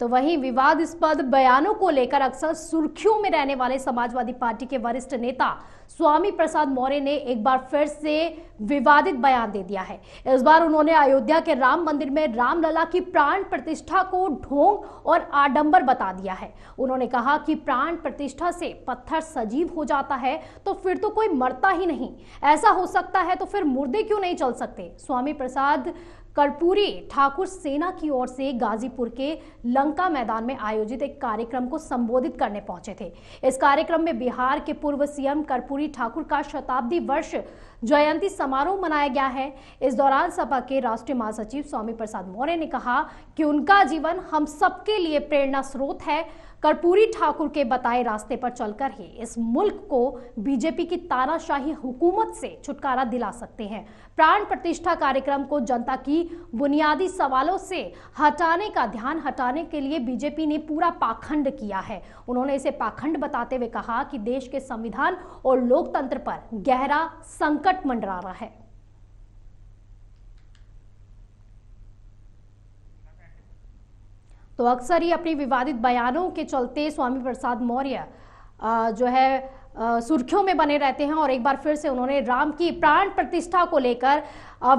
तो वहीं विवादास्पद बयानों को लेकर अक्सर सुर्खियों में रहने वाले समाजवादी पार्टी के वरिष्ठ नेता स्वामी प्रसाद मौर्य ने एक बार फिर से विवादित बयान दे दिया है। इस बार उन्होंने अयोध्या के राम मंदिर में रामलला की प्राण प्रतिष्ठा को ढोंग और आडंबर बता दिया है। उन्होंने कहा कि प्राण प्रतिष्ठा से पत्थर सजीव हो जाता है तो फिर तो कोई मरता ही नहीं, ऐसा हो सकता है तो फिर मुर्दे क्यों नहीं चल सकते। स्वामी प्रसाद कर्पूरी ठाकुर सेना की ओर से गाजीपुर के लंका मैदान में आयोजित एक कार्यक्रम को संबोधित करने पहुंचे थे। इस कार्यक्रम में बिहार के पूर्व सीएम कर्पूरी ठाकुर का शताब्दी वर्ष जयंती समारोह मनाया गया है। इस दौरान सपा के राष्ट्रीय महासचिव स्वामी प्रसाद मौर्य ने कहा कि उनका जीवन हम सबके लिए प्रेरणा स्रोत है। कर्पूरी ठाकुर के बताए रास्ते पर चलकर ही इस मुल्क को बीजेपी की तानाशाही हुकूमत से छुटकारा दिला सकते हैं। प्राण प्रतिष्ठा कार्यक्रम को जनता की बुनियादी सवालों से हटाने का ध्यान हटाने के लिए बीजेपी ने पूरा पाखंड किया है। उन्होंने इसे पाखंड बताते हुए कहा कि देश के संविधान और लोकतंत्र पर गहरा संकट मंडरा रहा है। तो अक्सर ही अपनी विवादित बयानों के चलते स्वामी प्रसाद मौर्य जो है सुर्खियों में बने रहते हैं और एक बार फिर से उन्होंने राम की प्राण प्रतिष्ठा को लेकर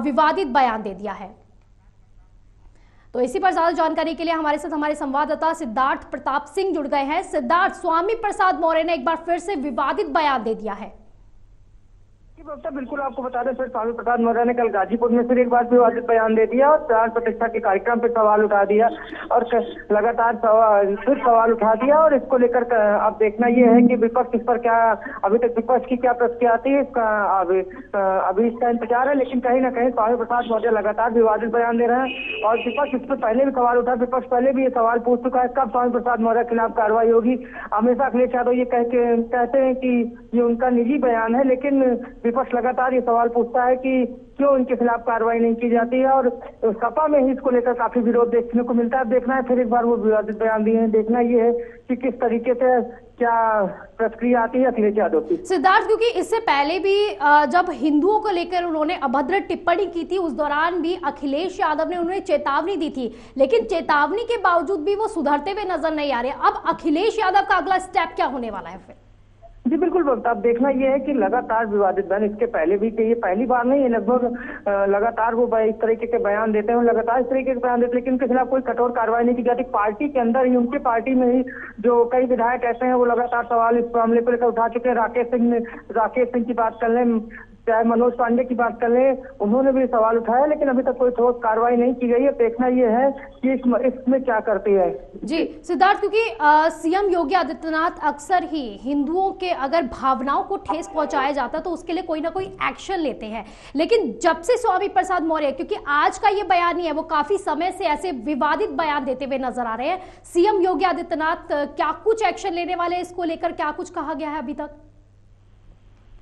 विवादित बयान दे दिया है। तो इसी पर ज्यादा जानकारी के लिए हमारे साथ हमारे संवाददाता सिद्धार्थ प्रताप सिंह जुड़ गए हैं। सिद्धार्थ, स्वामी प्रसाद मौर्य ने एक बार फिर से विवादित बयान दे दिया है। बिल्कुल आपको बता दें, फिर स्वामी प्रसाद मौर्य ने कल गाजीपुर में फिर एक बार विवादित बयान दे दिया और प्राण प्रतिष्ठा के कार्यक्रम पर सवाल उठा दिया और लगातार फिर सवाल उठा दिया। और इसको लेकर अब देखना ये है कि विपक्ष इस पर क्या, अभी तक विपक्ष की क्या प्रतिक्रिया आती है इसका अभी इसका इंतजार है। लेकिन कहीं ना कहीं स्वामी प्रसाद मौर्य लगातार विवादित बयान दे रहे हैं और विपक्ष इस पर पहले भी सवाल उठा, विपक्ष पहले भी ये सवाल पूछ चुका है कब स्वामी प्रसाद मौर्य के खिलाफ कार्रवाई होगी। हमेशा अखिलेश यादव ये कहते हैं कि ये उनका निजी बयान है, लेकिन विपक्ष लगातार ये सवाल पूछता है कि क्यों इनके खिलाफ कार्रवाई नहीं की जाती है और सपा में ही इसको लेकर काफी विरोध देखने को मिलता है। देखना है फिर एक बार वो विवादित बयान दिए हैं, देखना ये है कि किस तरीके से क्या प्रतिक्रिया आती है अखिलेश यादव की। सिद्धार्थ, क्योंकि इससे पहले भी जब हिंदुओं को लेकर उन्होंने अभद्र टिप्पणी की थी उस दौरान भी अखिलेश यादव ने उन्हें चेतावनी दी थी, लेकिन चेतावनी के बावजूद भी वो सुधरते हुए नजर नहीं आ रहे। अब अखिलेश यादव का अगला स्टेप क्या होने वाला है फिर? जी बिल्कुल, अब देखना यह है कि लगातार विवादित बयान इसके पहले भी, ये पहली बार नहीं है, लगभग लगातार वो इस तरीके के बयान देते हैं, लगातार इस तरीके के बयान देते हैं, लेकिन उनके खिलाफ कोई कठोर कार्रवाई नहीं की जाती। पार्टी के अंदर ही, उनके पार्टी में ही जो कई विधायक ऐसे हैं वो लगातार सवाल इस मामले को लेकर उठा चुके हैं। राकेश सिंह की बात कर लें, चाहे मनोज पांडे की बात कर ले, उन्होंने भी सवाल उठाया, लेकिन अभी तक कोई ठोस कार्रवाई नहीं की गई है। देखना यह है कि इसमें क्या करती है। जी सिद्धार्थ, क्योंकि सीएम योगी आदित्यनाथ अक्सर ही हिंदुओं के अगर भावनाओं को ठेस पहुंचाया जाता है तो उसके लिए कोई ना कोई एक्शन लेते हैं, लेकिन जब से स्वामी प्रसाद मौर्य, क्योंकि आज का ये बयान नहीं है, वो काफी समय से ऐसे विवादित बयान देते हुए नजर आ रहे हैं, सीएम योगी आदित्यनाथ क्या कुछ एक्शन लेने वाले, इसको लेकर क्या कुछ कहा गया है अभी तक?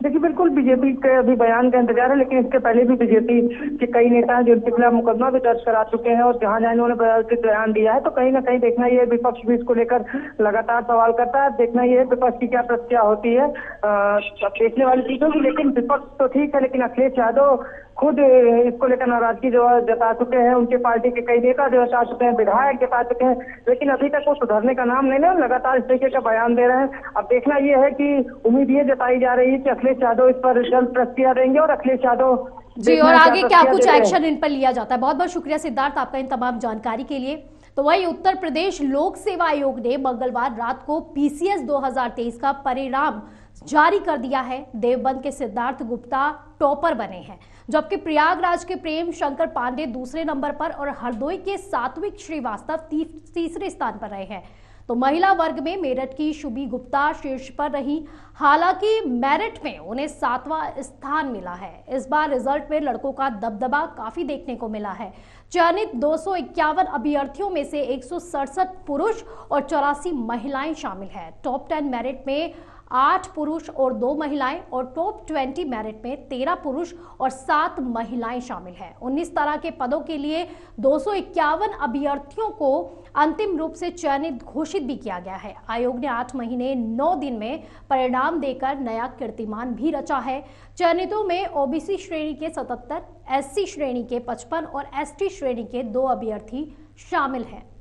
देखिए बिल्कुल बीजेपी के अभी बयान का इंतजार है, लेकिन इसके पहले भी बीजेपी के कई नेता हैं जो उनके खिलाफ मुकदमा भी दर्ज करा चुके हैं और जहां जहां इन्होंने बयान दिया है तो कहीं ना कहीं देखना ये विपक्ष भी इसको लेकर लगातार सवाल करता है। देखना ये विपक्ष की क्या प्रतिक्रिया होती है, देखने वाली चीज होगी। लेकिन विपक्ष तो ठीक है, लेकिन अखिलेश यादव खुद इसको लेकर नाराजगी जो जता चुके हैं, उनके पार्टी के कई नेता जो जता चुके हैं, विधायक जता चुके हैं, लेकिन अभी तक वो सुधरने का नाम नहीं ले, लगातार इस तरीके का बयान दे रहे हैं। अब देखना ये है कि उम्मीद ये जताई जा रही है कि अखिलेश यादव इस पर जल्द प्रतिक्रिया देंगे और अखिलेश यादव जी, और आगे क्या कुछ एक्शन इन पर लिया जाता है। बहुत बहुत शुक्रिया सिद्धार्थ आपका इन तमाम जानकारी के लिए। तो वही उत्तर प्रदेश लोक सेवा आयोग ने मंगलवार रात को पीसीएस 2023 का परिणाम जारी कर दिया है। देवबंद के सिद्धार्थ गुप्ता टॉपर बने हैं, जबकि प्रयागराज के प्रेम शंकर पांडे दूसरे नंबर पर और हरदोई के सात्विक श्रीवास्तव तीसरे स्थान पर रहे हैं। तो महिला वर्ग में मेरठ की शुभी गुप्ता शीर्ष पर रही, हालांकि मेरिट में उन्हें 7वां स्थान मिला है। इस बार रिजल्ट में लड़कों का दबदबा काफी देखने को मिला है। चयनित 251 अभ्यर्थियों में से 167 पुरुष और 84 महिलाएं शामिल हैं। टॉप 10 मेरिट में 8 पुरुष और 2 महिलाएं और टॉप 20 मेरिट में 13 पुरुष और 7 महिलाएं शामिल हैं। 19 तरह के पदों के लिए 251 अभ्यर्थियों को अंतिम रूप से चयनित घोषित भी किया गया है। आयोग ने 8 महीने 9 दिन में परिणाम देकर नया कीर्तिमान भी रचा है। चयनितों में ओबीसी श्रेणी के 77, एससी श्रेणी के 55 और एसटी श्रेणी के 2 अभ्यर्थी शामिल हैं।